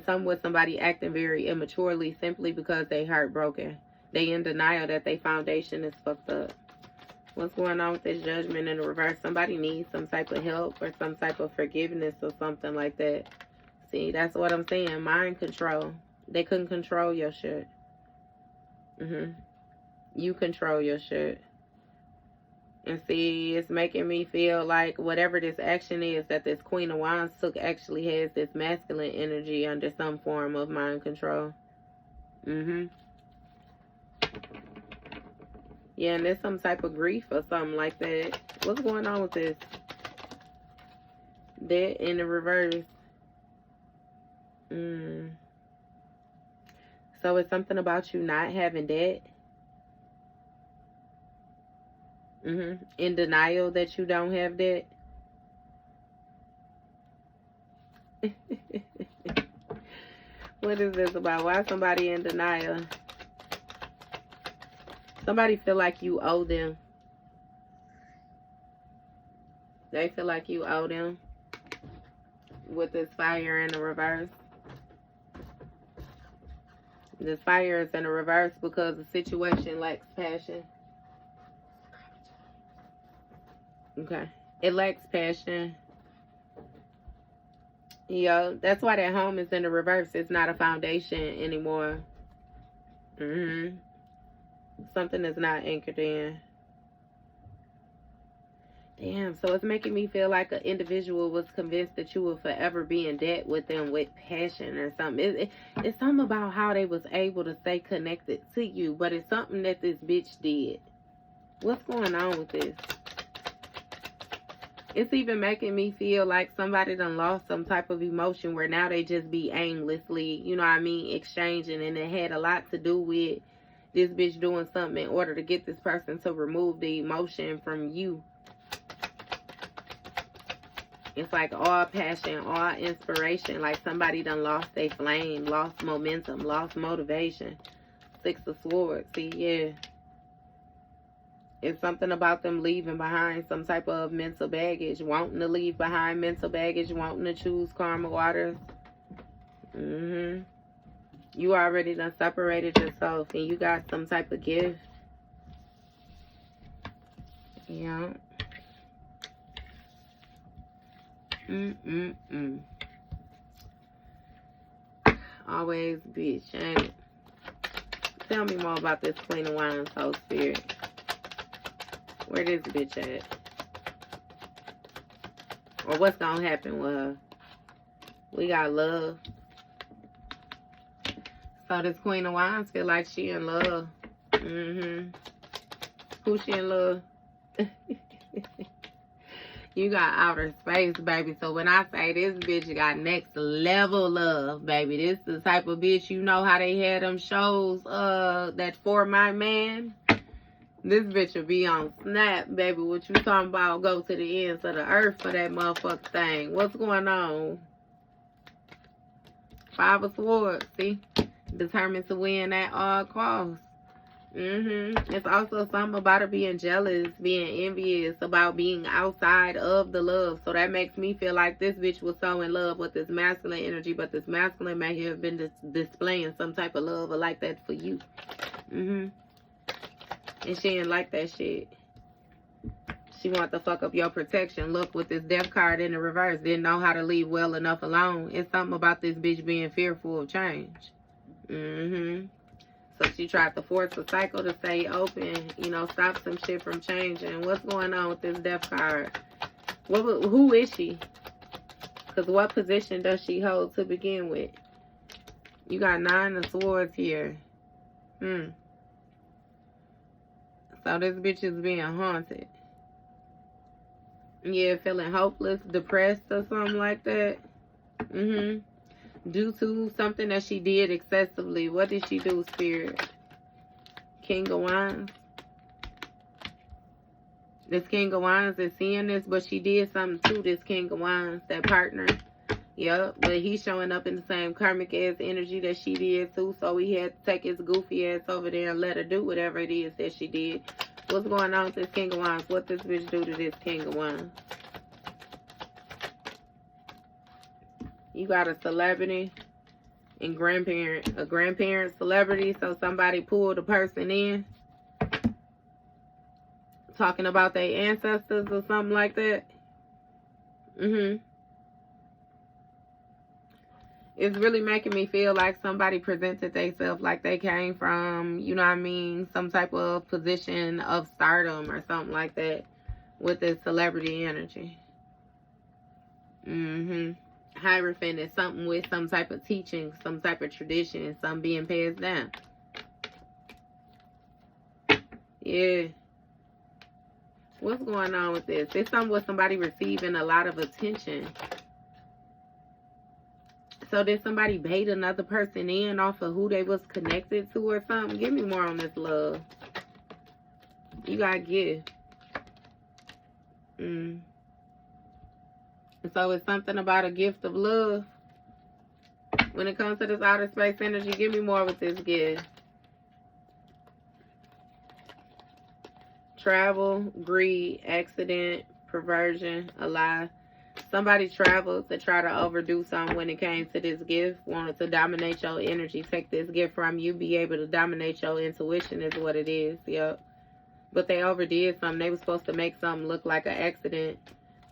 something with somebody acting very immaturely simply because they heartbroken. They in denial that their foundation is fucked up. What's going on with this judgment in the reverse? Somebody needs some type of help or some type of forgiveness or something like that. See, that's what I'm saying. Mind control. They couldn't control your shit. You control your shit. And see, it's making me feel like whatever this action is that this Queen of Wands took actually has this masculine energy under some form of mind control. Yeah, and there's some type of grief or something like that. What's going on with this? That in the reverse. So it's something about you not having that. In denial that you don't have that. What is this about? Why somebody in denial? Somebody feel like you owe them. They feel like you owe them. With this fire in the reverse. This fire is in the reverse because the situation lacks passion. Okay. It lacks passion. Yeah, that's why that home is in the reverse. It's not a foundation anymore. Something is not anchored in. Damn, so it's making me feel like an individual was convinced that you will forever be in debt with them with passion or something. It's something about how they was able to stay connected to you, but it's something that this bitch did. What's going on with this? It's even making me feel like somebody done lost some type of emotion where now they just be aimlessly, you know what I mean, exchanging. And it had a lot to do with this bitch doing something in order to get this person to remove the emotion from you. It's like all passion, all inspiration. Like somebody done lost their flame, lost momentum, lost motivation. 6 of Swords. See, yeah. It's something about them leaving behind some type of mental baggage. Wanting to leave behind mental baggage. Wanting to choose karma waters. You already done separated yourself. And you got some type of gift. Yeah. Always bitch, ain't it? Tell me more about this Queen of Wands, Holy Spirit. Where this bitch at? Or what's gonna happen with her? We got love. So this Queen of Wands feel like she in love. Who she in love? You got outer space, baby. So when I say this bitch got next level love, baby, this the type of bitch, you know how they had them shows, that For My Man? This bitch will be on snap, baby. What you talking about? Go to the ends of the earth for that motherfucker thing. What's going on? 5 of Swords, see? Determined to win at all costs. It's also something about her being jealous, being envious, about being outside of the love. So that makes me feel like this bitch was so in love with this masculine energy, but this masculine may have been displaying some type of love or like that for you. And she didn't like that shit. She wanted to fuck up your protection. Look, with this death card in the reverse, didn't know how to leave well enough alone. It's something about this bitch being fearful of change. So she tried to force a cycle to stay open, you know, stop some shit from changing. What's going on with this death card? Who is she? Because what position does she hold to begin with? You got 9 of Swords here. So this bitch is being haunted. Yeah, feeling hopeless, depressed or something like that. Due to something that she did excessively. What did she do, Spirit? King of Wands. This King of Wands is seeing this, but she did something to this King of Wands, that partner. Yep, but he's showing up in the same karmic ass energy that she did too, so he had to take his goofy ass over there and let her do whatever it is that she did. What's going on with this King of Wands? What this bitch do to this King of Wands? You got a celebrity and a grandparent celebrity, so somebody pulled a person in talking about their ancestors or something like that. It's really making me feel like somebody presented themselves like they came from, you know what I mean, some type of position of stardom or something like that with this celebrity energy. Hierophant is something with some type of teaching, some type of tradition, some being passed down. Yeah. What's going on with this? It's something with somebody receiving a lot of attention. So did somebody bait another person in off of who they was connected to or something? Give me more on this, love. You got gift. So it's something about a gift of love. When it comes to this outer space energy, give me more with this gift. Travel, greed, accident, perversion, a lie. Somebody traveled to try to overdo something when it came to this gift. Wanted to dominate your energy. Take this gift from you. Be able to dominate your intuition is what it is. Yep. But they overdid something. They were supposed to make something look like an accident.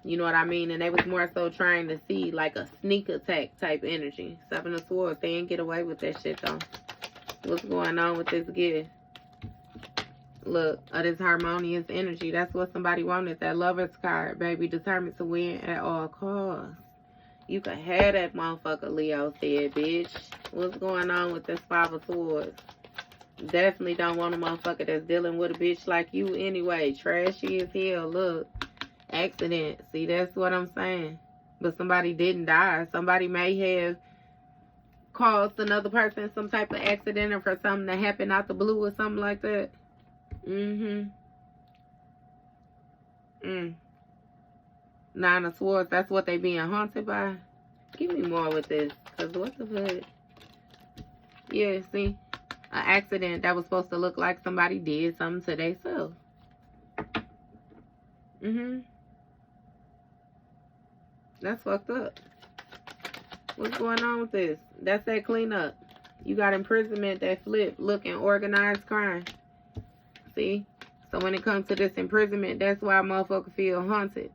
You know what I mean? And they was more so trying to see like a sneak attack type energy. Seven of Swords. They ain't get away with that shit though. What's going on with this gift? Look, of this harmonious energy. That's what somebody wanted. That Lover's card, baby. Determined to win at all costs. You can have that motherfucker, Leo said, bitch. What's going on with this Five of Swords? Definitely don't want a motherfucker that's dealing with a bitch like you anyway. Trashy as hell. Look. Accident. See, that's what I'm saying. But somebody didn't die. Somebody may have caused another person some type of accident or for something to happen out the blue or something like that. Nine of Swords, that's what they being haunted by. Give me more with this. Because what the fuck? Yeah, see? An accident that was supposed to look like somebody did something to themselves. That's fucked up. What's going on with this? That's that cleanup. You got imprisonment that flip. Look, and organized crime. See? So when it comes to this imprisonment, that's why a motherfucker feel haunted.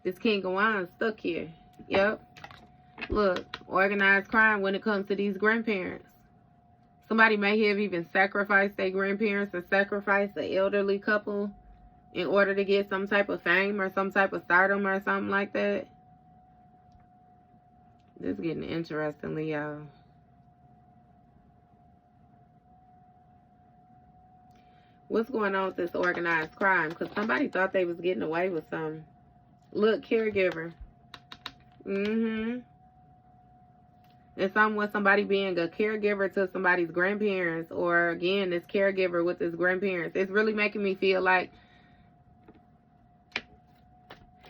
This King of Wands stuck here. Yep. Look, organized crime when it comes to these grandparents. Somebody may have even sacrificed their grandparents or sacrificed an elderly couple in order to get some type of fame or some type of stardom or something like that. This is getting interesting, Leo. What's going on with this organized crime? Because somebody thought they was getting away with something. Look, caregiver. And something with somebody being a caregiver to somebody's grandparents. Or, again, this caregiver with his grandparents. It's really making me feel like,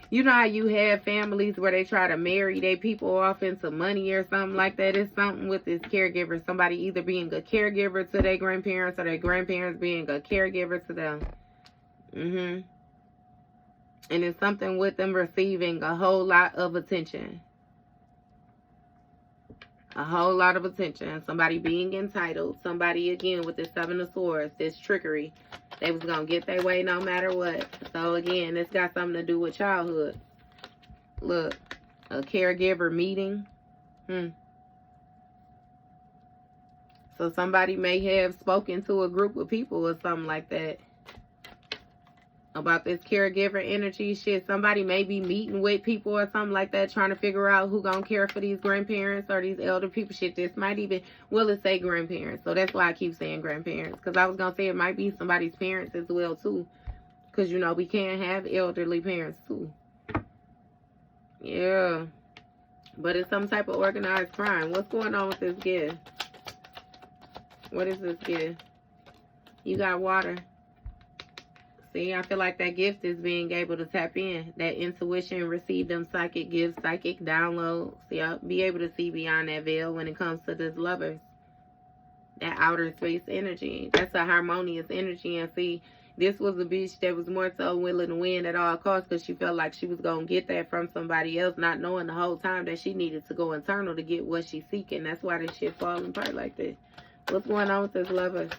you know how you have families where they try to marry their people off into money or something like that? It's something with this caregiver. Somebody either being a caregiver to their grandparents or their grandparents being a caregiver to them. And it's something with them receiving a whole lot of attention. A whole lot of attention. Somebody being entitled. Somebody, again, with the Seven of Swords. This trickery. They was going to get their way no matter what. So, again, it's got something to do with childhood. Look. A caregiver meeting. So, somebody may have spoken to a group of people or something like that. About this caregiver energy shit. Somebody may be meeting with people or something like that, trying to figure out who gonna care for these grandparents or these elder people shit. This might even, well, it say grandparents, so that's why I keep saying grandparents, because I was gonna say it might be somebody's parents as well too, because you know we can't have elderly parents too. Yeah, but it's some type of organized crime. What's going on with this gift? What is this gift? You got water. See, I feel like that gift is being able to tap in. That intuition, receive them psychic gifts, psychic downloads. See, I'll be able to see beyond that veil when it comes to this Lovers. That outer space energy. That's a harmonious energy. And see, this was a bitch that was more so willing to win at all costs because she felt like she was going to get that from somebody else, not knowing the whole time that she needed to go internal to get what she's seeking. That's why this shit falling apart like this. What's going on with this Lover?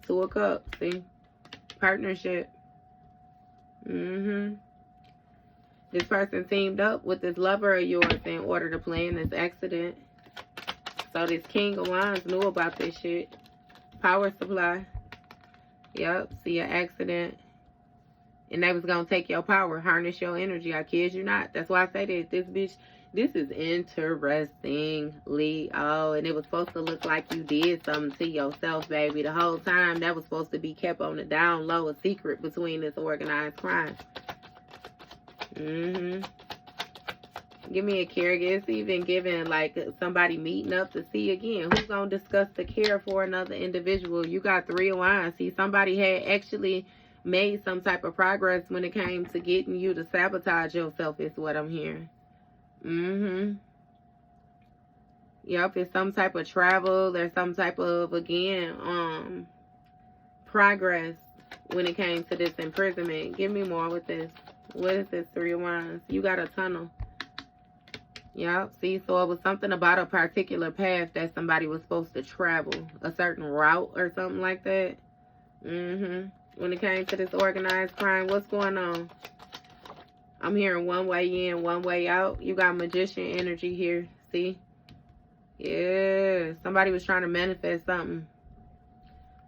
Two of Cups, see? Partnership. This person teamed up with this lover of yours in order to plan this accident. So this King of Wands knew about this shit. Power supply. Yep, see an accident. And they was going to take your power, harness your energy. I kid you not. That's why I say that this bitch, this is interesting, Leo. And it was supposed to look like you did something to yourself, baby. The whole time, that was supposed to be kept on the down low, a secret between this organized crime. Give me a caregiver. It's even giving like somebody meeting up to see again. Who's going to discuss the care for another individual? You got Three of Wands. See, somebody had actually made some type of progress when it came to getting you to sabotage yourself is what I'm hearing. Yep, it's some type of travel. There's some type of, again, progress when it came to this imprisonment. Give me more with this. What is this 3 of Wands? You got a tunnel. Yep, see, so it was something about a particular path that somebody was supposed to travel. A certain route or something like that. When it came to this organized crime, what's going on? I'm hearing one way in, one way out. You got magician energy here. See? Yeah, somebody was trying to manifest something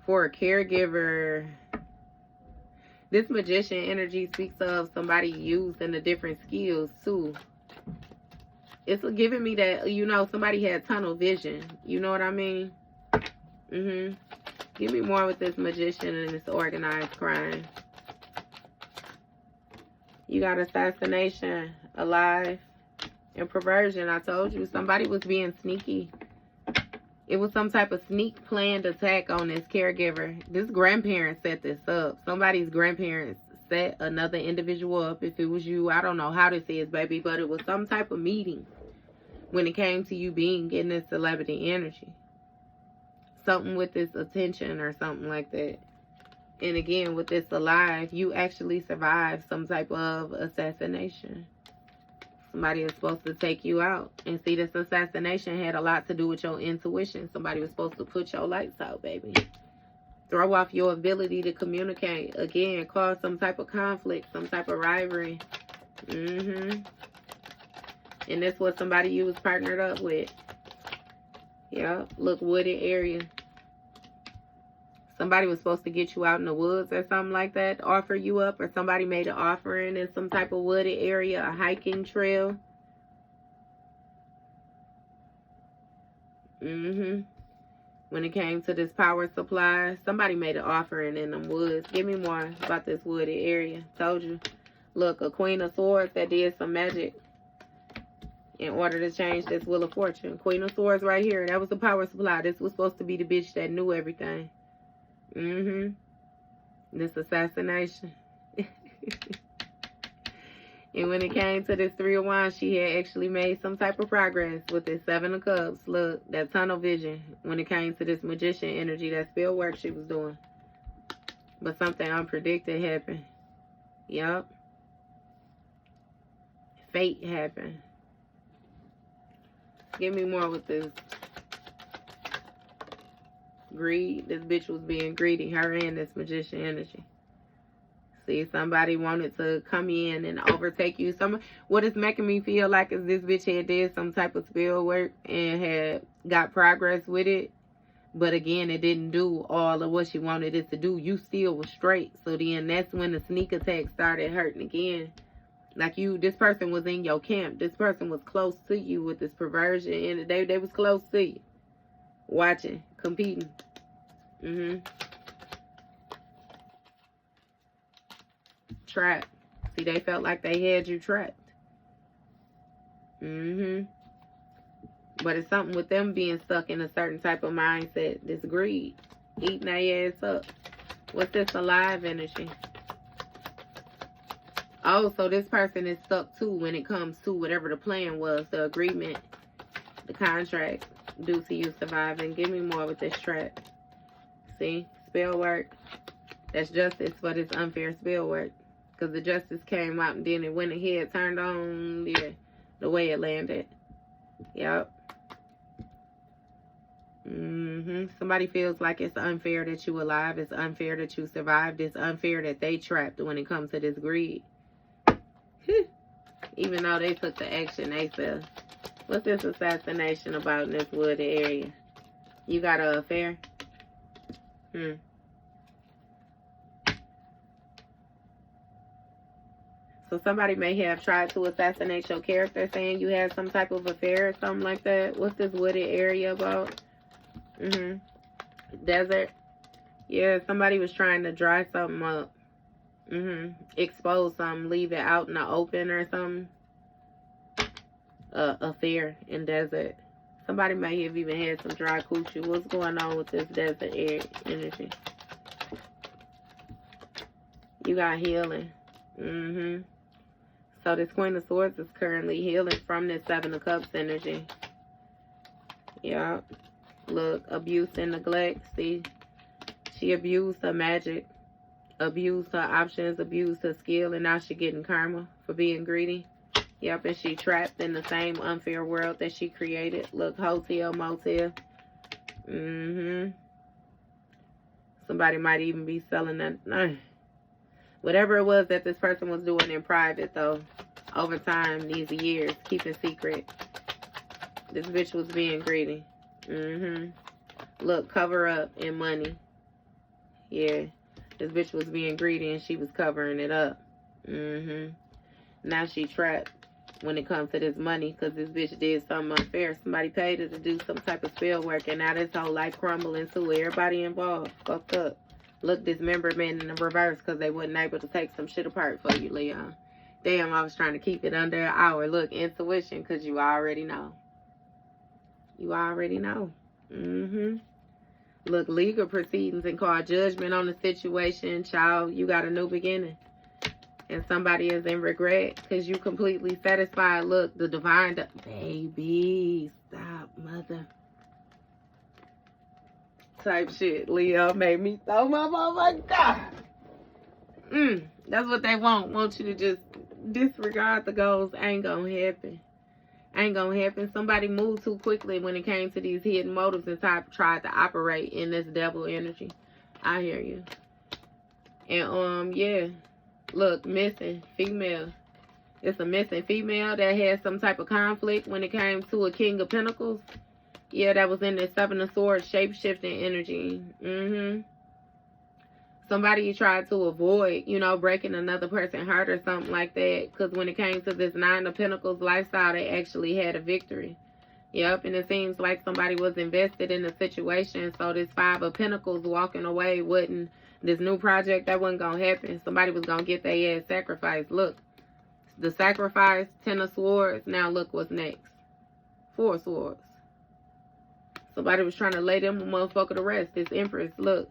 for a caregiver. This magician energy speaks of somebody using the different skills too. It's giving me that, you know, somebody had tunnel vision. You know what I mean? Give me more with this magician and this organized crime. You got assassination, alive, and perversion. I told you, somebody was being sneaky. It was some type of sneak planned attack on this caregiver. This grandparent set this up. Somebody's grandparents set another individual up. If it was you, I don't know how this is, baby, but it was some type of meeting when it came to you being in this celebrity energy. Something with this attention or something like that. And again, with this alive, you actually survived some type of assassination. Somebody is supposed to take you out. And see, this assassination had a lot to do with your intuition. Somebody was supposed to put your lights out, baby. Throw off your ability to communicate. Again, cause some type of conflict, some type of rivalry. And that's what somebody you was partnered up with. Yeah, look, wooded area. Somebody was supposed to get you out in the woods or something like that, offer you up, or somebody made an offering in some type of wooded area, a hiking trail. When it came to this power supply, somebody made an offering in them woods. Give me more about this wooded area. Told you. Look, a Queen of Swords that did some magic in order to change this Wheel of Fortune. Queen of Swords right here. That was the power supply. This was supposed to be the bitch that knew everything. This assassination. And when it came to this 3 of Wands, she had actually made some type of progress with this 7 of Cups. Look, that tunnel vision. When it came to this magician energy, that spell work she was doing. But something unpredicted happened. Yup. Fate happened. Give me more with this. Greed. This bitch was being greedy. Her and this magician energy. See, somebody wanted to come in and overtake you. What it's making me feel like is this bitch had did some type of spell work and had got progress with it. But again, it didn't do all of what she wanted it to do. You still was straight. So then that's when the sneak attack started hurting again. Like this person was in your camp. This person was close to you with this perversion. And they was close to you. Watching, competing. Trapped. See, they felt like they had you trapped. But it's something with them being stuck in a certain type of mindset. This greed. Eating their ass up. What's this alive energy? Oh, so this person is stuck too when it comes to whatever the plan was, the agreement, the contract, due to you surviving. Give me more with this trap. See, spell work. That's justice for this unfair spell work. Because the justice came out and then it went ahead, turned on the way it landed. Yep. Somebody feels like it's unfair that you alive. It's unfair that you survived. It's unfair that they trapped when it comes to this greed. Even though they took the action themselves. What's this assassination about in this wooded area? You got an affair? So somebody may have tried to assassinate your character, saying you had some type of affair or something like that. What's this wooded area about? Desert. Yeah, somebody was trying to dry something up. Expose something, leave it out in the open or something. Affair in desert. Somebody may have even had some dry coochie. What's going on with this desert air energy? You got healing. So this Queen of Swords is currently healing from this 7 of Cups energy. Yeah. Look, abuse and neglect. See, she abused her magic, abused her options, abused her skill, and now she getting karma for being greedy. Yep, and she trapped in the same unfair world that she created. Look, hotel, motel. Somebody might even be selling that. Whatever it was that this person was doing in private, though, over time, these years, keeping secret. This bitch was being greedy. Look, cover up and money. Yeah, this bitch was being greedy and she was covering it up. Now she trapped when it comes to this money because this bitch did something unfair. Somebody paid her to do some type of spell work, and now this whole life crumbling too. Everybody involved fucked up. Look, dismemberment in the reverse because they wasn't able to take some shit apart for you, Leon. Damn, I was trying to keep it under an hour. Look, intuition, because you already know. You already know. Look, legal proceedings and call judgment on the situation. Child, you got a new beginning. And somebody is in regret because you completely satisfied. Look, the divine... Baby, stop, mother. Type shit. Leo made me throw my God. That's what they want you to just disregard the goals. Ain't gonna happen. Ain't gonna happen. Somebody moved too quickly when it came to these hidden motives and tried to operate in this devil energy. I hear you. And yeah. Look, missing female. It's a missing female that had some type of conflict when it came to a King of Pentacles. Yeah, that was in the Seven of Swords shape-shifting energy. Somebody tried to avoid, you know, breaking another person's heart or something like that. Because when it came to this Nine of Pentacles lifestyle, they actually had a victory. Yep, and it seems like somebody was invested in the situation. So this Five of Pentacles walking away wouldn't... This new project, that wasn't going to happen. Somebody was going to get their ass sacrificed. Look, the sacrifice, Ten of Swords. Now look what's next. Four of Swords. Somebody was trying to lay them a motherfucker to rest. This Empress, look.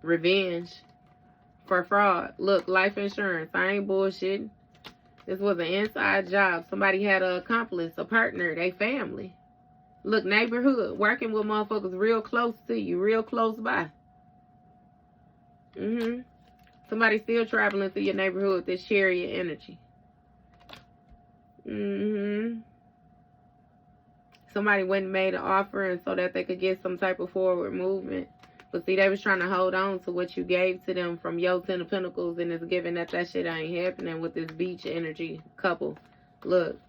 Revenge for fraud. Look, life insurance. I ain't bullshitting. This was an inside job. Somebody had an accomplice, a partner, they family. Look, neighborhood. Working with motherfuckers real close to you, real close by. Somebody still traveling through your neighborhood with this chariot energy. Somebody went and made an offer and so that they could get some type of forward movement. But see, they was trying to hold on to what you gave to them from your Ten of Pentacles, and it's given that shit ain't happening with this beach energy couple. Look,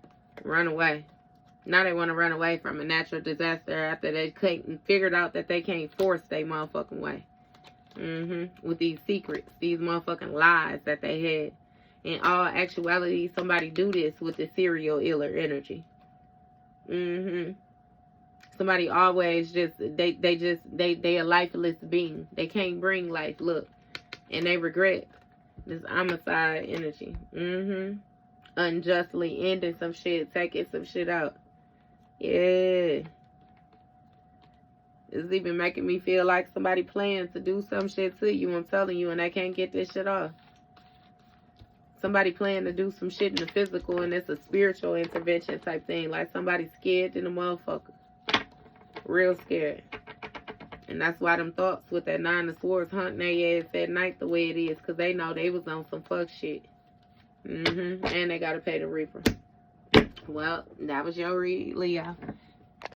run away. Now they want to run away from a natural disaster after they figured out that they can't force their motherfucking way. With these secrets, these motherfucking lies that they had. In all actuality, somebody do this with the serial iller energy. Somebody always just, they a lifeless being. They can't bring life, look. And they regret this homicide energy. Unjustly ending some shit, taking some shit out. Yeah. It's even making me feel like somebody plans to do some shit to you, I'm telling you, and they can't get this shit off. Somebody planning to do some shit in the physical, and it's a spiritual intervention type thing. Like somebody scared in the motherfucker. Real scared. And that's why them thoughts with that Nine of Swords hunting their ass at night the way it is. Because they know they was on some fuck shit. And they got to pay the reaper. Well, that was your read, Leo.